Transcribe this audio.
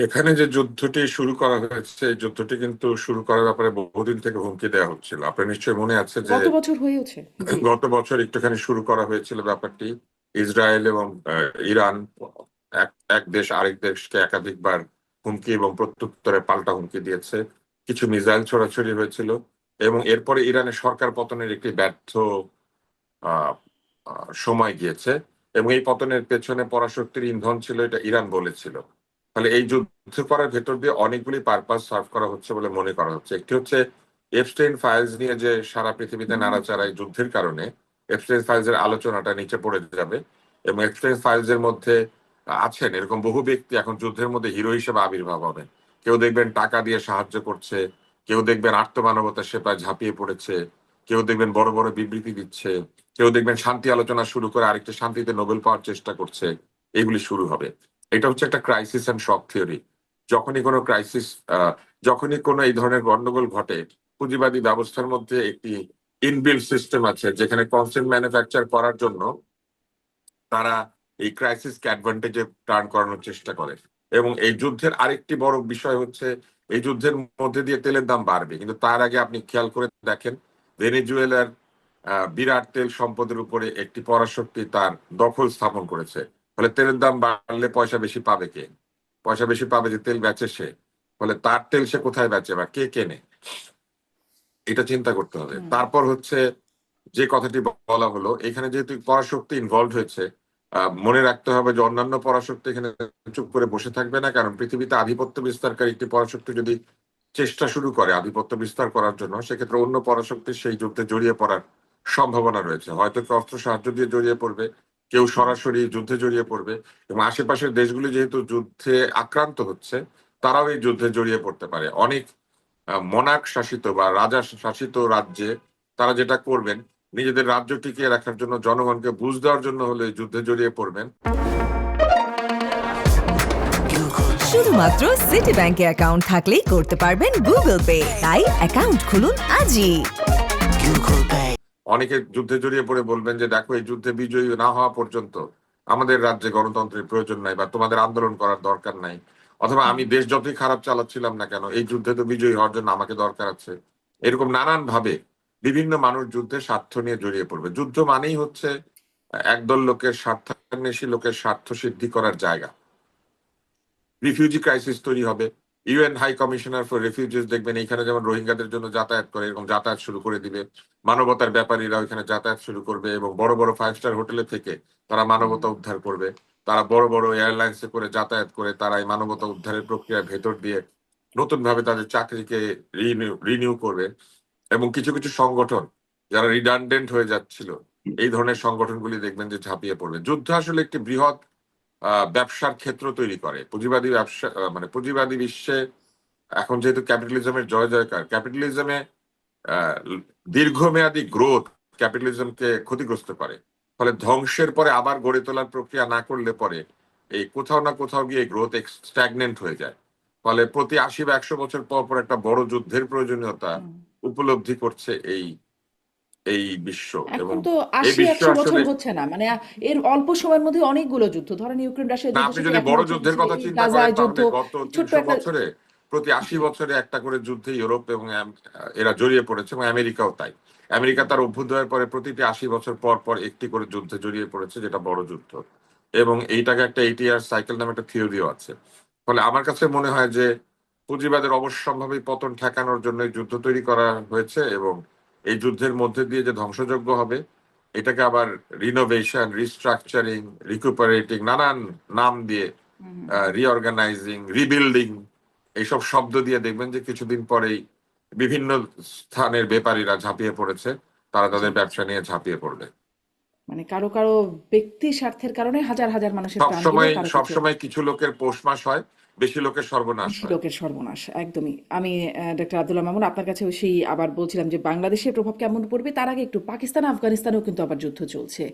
এখানে যে যুদ্ধটি শুরু করা হয়েছে, এই যুদ্ধটি কিন্তু শুরু করার ব্যাপারে বহুদিন থেকে হুমকি দেওয়া হচ্ছিল। আপনার নিশ্চয়ই মনে আছে যে গত বছর হয়েওছে। জি। গত বছর একটুখানি শুরু করা হয়েছিল ব্যাপারটি। ইসরায়েল এবং ইরান এক এক দেশ আরেক দেশকে একাধিকবার হুমকি এবং প্রত্যুত্তরে পাল্টা হুমকি দিয়েছে। কিছু মিসাইল ছোড়াছড়ি হয়েছিল এবং এরপরে ইরানের সরকার পতনের একটি ব্যর্থ আহ, সময় গিয়েছে। এবং এই পতনের পেছনে পরাশক্তির ইন্ধন ছিল, এটা ইরান বলেছিল। ফলে এই যুদ্ধ করার ভেতর দিয়ে অনেকগুলি পারপাস সার্ভ করা হচ্ছে বলে মনে করা হচ্ছে। একটি হচ্ছে এপস্টেইন ফাইলস নিয়ে যে সারা পৃথিবীতে নাড়াচাড়া এই যুদ্ধের কারণে এপস্টেইন ফাইলস এর আলোচনাটা নিচে পড়ে যাবে। এবং এপস্টেইন ফাইলস এর মধ্যে আছেন এরকম বহু ব্যক্তি এখন যুদ্ধের মধ্যে হিরো হিসেবে আবির্ভাব হবেন। কেউ দেখবেন টাকা দিয়ে সাহায্য করছে, কেউ দেখবেন আত্মমানবতার সেবায় ঝাঁপিয়ে পড়েছে, কেউ দেখবেন বড় বড় বিবৃতি দিচ্ছে, কেউ দেখবেন শান্তি আলোচনা শুরু করে আরেকটা শান্তিতে নোবেল পাওয়ার চেষ্টা করছে। এগুলি শুরু হবে। এটা হচ্ছে একটা ক্রাইসিস এন্ড শক থিওরি। যখনই কোনো ক্রাইসিস, যখনই কোনো এই ধরনের গন্ডগোল ঘটে, পুঁজিবাদী ব্যবস্থার মধ্যে একটি ইনবিল্ড সিস্টেম আছে যেখানে কনসেন্ট ম্যানুফ্যাকচার করার জন্য তারা এই ক্রাইসিসকে অ্যাডভান্টেজে টার্ন করানোর চেষ্টা করে। এবং এই যুদ্ধের আরেকটি বড় বিষয় হচ্ছে এই যুদ্ধের মধ্যে দিয়ে তেলের দাম বাড়বে, কিন্তু তার আগে আপনি খেয়াল করে দেখেন ভেনেজুয়েলার বিরাট তেল সম্পদের উপরে একটি পরাশক্তি তার দখল স্থাপন করেছে। ফলে তেলের দাম বাড়লে পয়সা বেশি পাবে কে? পয়সা বেশি পাবে যে তেল বেচে সে। ফলে তার তেল সে কোথায় বেচে বা কে কেনে, এটা চিন্তা করতে হবে। হুম। তারপর হচ্ছে যে কথাটি বলা হলো, এখানে যেহেতু পরাশক্তি ইনভলভ হয়েছে, মনে রাখতে হবে যে অন্যান্য পরাশক্তি এখানে চুপ করে বসে থাকবে না। কারণ পৃথিবীতে আধিপত্য বিস্তারকারী একটি পরাশক্তি যদি চেষ্টা শুরু করে আধিপত্য বিস্তার করার জন্য, সেক্ষেত্রে অন্য পরাশক্তির সেই যুদ্ধে জড়িয়ে পড়ার সম্ভাবনা রয়েছে। হয়তো কেউ অস্ত্র সাহায্য দিয়ে জড়িয়ে পড়বে, কেউ হুম। সরাসরি যুদ্ধে জড়িয়ে পড়বে। এবং আশেপাশের দেশগুলি যেহেতু যুদ্ধে আক্রান্ত হচ্ছে, তারাও এই যুদ্ধে জড়িয়ে পড়তে পারে। অনেক মনার্ক শাসিত বা রাজা শাসিত রাজ্যে তারা যেটা করবেন, নিজেদের রাজ্য টিকিয়ে রাখার জন্য, জনগণকে বুঝ দেওয়ার জন্য হলে যুদ্ধে জড়িয়ে পড়বেন। শুধুমাত্র সিটি ব্যাংকে অ্যাকাউন্ট থাকলেই করতে পারবেন গুগল পে, তাই অ্যাকাউন্ট খুলুন আজই। অনেকে যুদ্ধে জড়িয়ে পড়ে বলবেন যে দেখো, এই যুদ্ধে বিজয়ী না হওয়া পর্যন্ত আমাদের রাজ্যে গণতন্ত্রের প্রয়োজন নাই বা তোমাদের আন্দোলন করার দরকার নাই। অথবা আমি দেশ যতই খারাপ চালাচ্ছিলাম না কেন, এই যুদ্ধে তো বিজয়ী হওয়ার জন্য আমাকে দরকার আছে। এরকম নানান ভাবে বিভিন্ন মানুষ যুদ্ধে স্বার্থ নিয়ে জড়িয়ে পড়বে। যুদ্ধ মানেই হচ্ছে একদল লোকের স্বার্থান্বেষী লোকের স্বার্থ সিদ্ধি করার জায়গা। রিফিউজি ক্রাইসিস তৈরি হবে। UN high commissioner for refugees দেখবেন এখানে যেমন রোহিঙ্গাদের জন্য যাতায়াত করে, এরকম যাতায়াত শুরু করে দিবে। মানবতার ব্যাপারীরা ওইখানে যাতায়াত শুরু করবে এবং বড় বড় 5 স্টার হোটেলে থেকে তারা হুম। মানবতা উদ্ধার করবে। তারা বড় বড় এয়ারলাইন্সে করে যাতায়াত করে তারা এই মানবতা উদ্ধারের প্রক্রিয়ার ভেতর দিয়ে নতুন ভাবে তাদের চাকরিকে রিনিউ করবে। এবং কিছু কিছু সংগঠন যারা রিডান্ডেন্ট হয়ে যাচ্ছিল, এই ধরনের সংগঠনগুলি দেখবেন যে ঝাঁপিয়ে পড়বে। যুদ্ধ আসলে একটি বৃহৎ ব্যবসার ক্ষেত্র তৈরি করে। পুঁজিবাদী ব্যবসা, মানে পুঁজিবাদী বিশ্বে এখন যেহেতু ক্যাপিটালিজমের জয় জয়কার, ক্যাপিটালিজমে আহ, দীর্ঘমেয়াদী গ্রোথ ক্যাপিটালিজমকে ক্ষতিগ্রস্ত করে। ফলে ধ্বংসের পরে আবার গড়ে তোলার প্রক্রিয়া না করলে পরে এই কোথাও না কোথাও গিয়ে গ্রোথ স্ট্যাগনেন্ট হয়ে যায়। ফলে প্রতি 80 বা 100 বছর পর পর একটা বড় যুদ্ধের প্রয়োজনীয়তা হুম। উপলব্ধি করছে এই এই বিশ্ব। এখন এবং তো এই আশি বিশ্ব একশো বছর আসলে, হচ্ছে না, মানে এর অল্প সময়ের মধ্যে অনেকগুলো যুদ্ধ, ধরেন ইউক্রেন রাশিয়া না যুদ্ধ আপনি থেকে যদি 1 বছর বড় যুদ্ধের হচ্ছে, কথা এই চিন্তা করেন গাজায় যুদ্ধ, তাহলে গত ছোট্ট 300 বছরে একটা। প্রতি জি। 80 বছরে একটা করে যুদ্ধে ইউরোপ এবং এরা জড়িয়ে পড়েছে, এবং আমেরিকাও তাই। আমেরিকা হুম। তার অভ্যুদয়ের পরে প্রতিটি 80 বছর পর পর একটি করে যুদ্ধে জড়িয়ে পড়েছে, যেটা বড় যুদ্ধ। এবং এইটাকে একটা 80 ইয়ার সাইকেল নামে একটা থিওরিও আছে। ফলে আমার কাছে মনে হয় যে পুঁজিবাদের অবশ্যম্ভাবী পতন ঠেকানোর জন্য এই যুদ্ধ তৈরি করা হয়েছে। এবং এই যুদ্ধের মধ্যে দিয়ে যে ধ্বংসযজ্ঞ হবে, এটাকে আবার রিনোভেশন, রিস্ট্রাকচারিং, রিকুপারেটিং, নানান নাম দিয়ে, হুম। রিঅর্গানাইজিং, রিবিল্ডিং, এইসব শব্দ দিয়ে দেখবেন যে কিছুদিন পরেই বিভিন্ন স্থানের ব্যাপারীরা ঝাঁপিয়ে পড়েছে। তারা জি। তাদের ব্যবসা নিয়ে ঝাঁপিয়ে পড়বে। মানে কারো কারো ব্যক্তি স্বার্থের কারণে হাজার হাজার মানুষের প্রাণ গেলেও সবসময় কারো কিছু সবসময় কিছু লোকের পৌষ মাস হয়, বেশি লোকের সর্বনাশ বেশি হয়। লোকের সর্বনাশ। একদমই। আমি ডক্টর আব্দুল্লাহ মামুন আপনার কাছে সেই আবার বলছিলাম যে বাংলাদেশের প্রভাব কেমন পড়বে, তার আগে একটু পাকিস্তান আফগানিস্তানেও কিন্তু আবার যুদ্ধ চলছে।